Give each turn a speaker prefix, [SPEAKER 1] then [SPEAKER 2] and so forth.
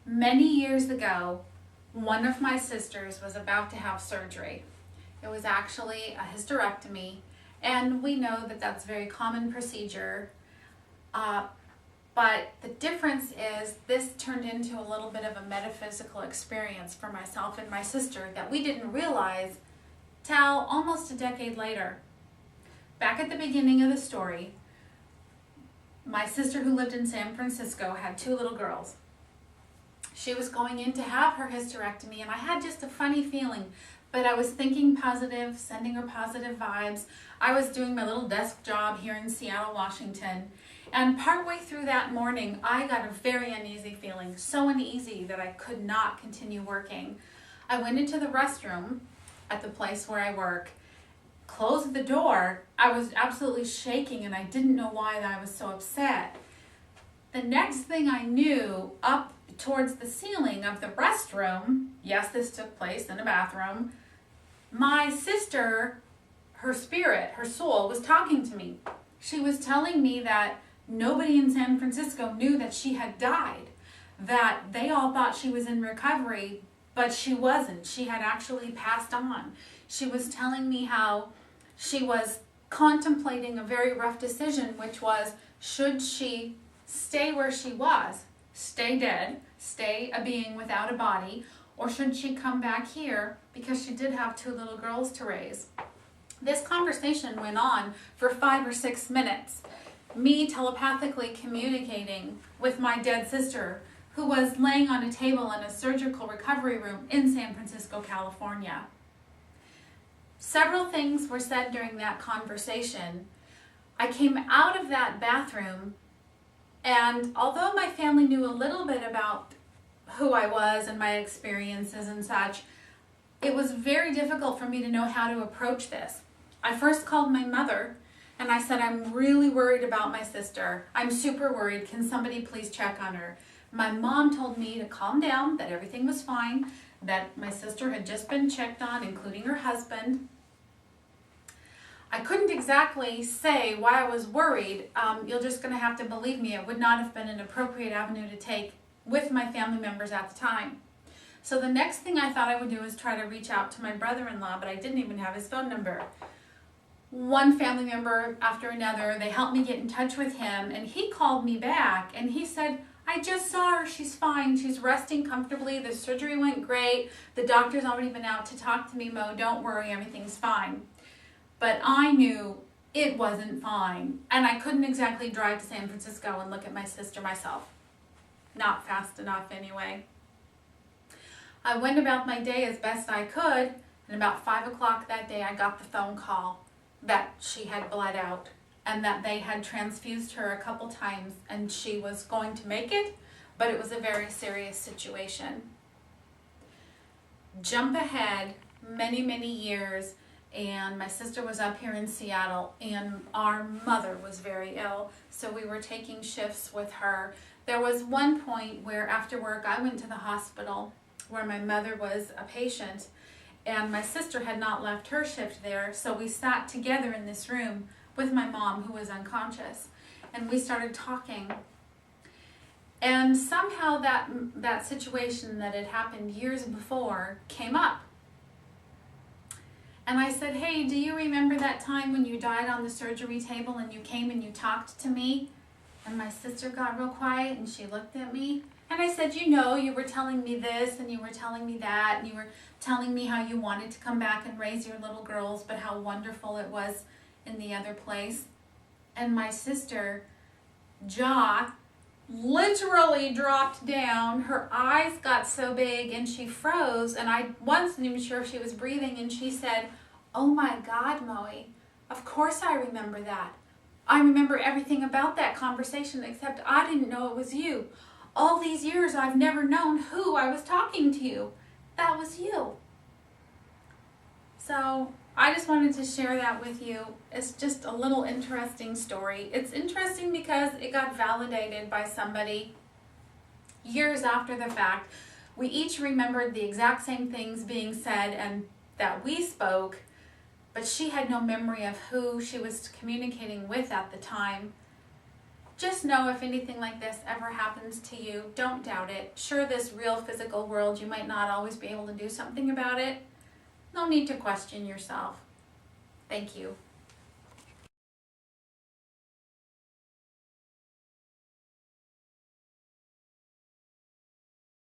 [SPEAKER 1] Many years ago, one of my sisters was about to have surgery. It was actually a hysterectomy, and we know that that's a very common procedure. But the difference is this turned into a little bit of a metaphysical experience for myself and my sister that we didn't realize till almost a decade later. Back at the beginning of the story, my sister who lived in San Francisco had two little girls. She was going in to have her hysterectomy, and I had just a funny feeling, but I was thinking positive, sending her positive vibes. I was doing my little desk job here in Seattle, Washington, and partway through that morning, I got a very uneasy feeling, so uneasy that I could not continue working. I went into the restroom at the place where I work, closed the door. I was absolutely shaking, and I didn't know why I was so upset. The next thing I knew, up towards the ceiling of the restroom, yes, this took place in a bathroom, my sister, her spirit, her soul, was talking to me. She was telling me that nobody in San Francisco knew that she had died, that they all thought she was in recovery, but she wasn't. She had actually passed on. She was telling me how she was contemplating a very rough decision, which was, should she stay where she was, stay dead, stay a being without a body, or should she come back here because she did have two little girls to raise? This conversation went on for 5 or 6 minutes, me telepathically communicating with my dead sister, who was laying on a table in a surgical recovery room in San Francisco, California. Several things were said during that conversation. I came out of that bathroom, and although my family knew a little bit about who I was and my experiences and such, it was very difficult for me to know how to approach this. I first called my mother, and I said, I'm really worried about my sister. I'm super worried. Can somebody please check on her? My mom told me to calm down, that everything was fine, that my sister had just been checked on, including her husband. I couldn't exactly say why I was worried. You're just going to have to believe me. It would not have been an appropriate avenue to take with my family members at the time. So the next thing I thought I would do is try to reach out to my brother-in-law, but I didn't even have his phone number. One family member after another, they helped me get in touch with him, and he called me back, and he said, I just saw her, she's fine, she's resting comfortably, the surgery went great, the doctor's already been out to talk to me, Mo, don't worry, everything's fine. But I knew it wasn't fine, and I couldn't exactly drive to San Francisco and look at my sister myself. Not fast enough anyway. I went about my day as best I could, and about 5 o'clock that day I got the phone call that she had bled out and that they had transfused her a couple times and she was going to make it, but it was a very serious situation. Jump ahead many, many years, and my sister was up here in Seattle, and our mother was very ill, so we were taking shifts with her. There was one point where after work I went to the hospital where my mother was a patient, and my sister had not left her shift there, so we sat together in this room with my mom, who was unconscious, and we started talking. And somehow that situation that had happened years before came up. And I said, hey, do you remember that time when you died on the surgery table and you came and you talked to me? And my sister got real quiet and she looked at me. And I said, you know, you were telling me this and you were telling me that, and you were telling me how you wanted to come back and raise your little girls, but how wonderful it was in the other place. And my sister, jaw literally dropped down. Her eyes got so big and she froze, and I wasn't even sure if she was breathing, and she said, oh my God, Moe, of course I remember that. I remember everything about that conversation, except I didn't know it was you. All these years I've never known who I was talking to. That was you. So I just wanted to share that with you. It's just a little interesting story. It's interesting because it got validated by somebody years after the fact. We each remembered the exact same things being said and that we spoke, but she had no memory of who she was communicating with at the time. just know if anything like this ever happens to you, don't doubt it. Sure, this real physical world, you might not always be able to do something about it. No need to question yourself. Thank you.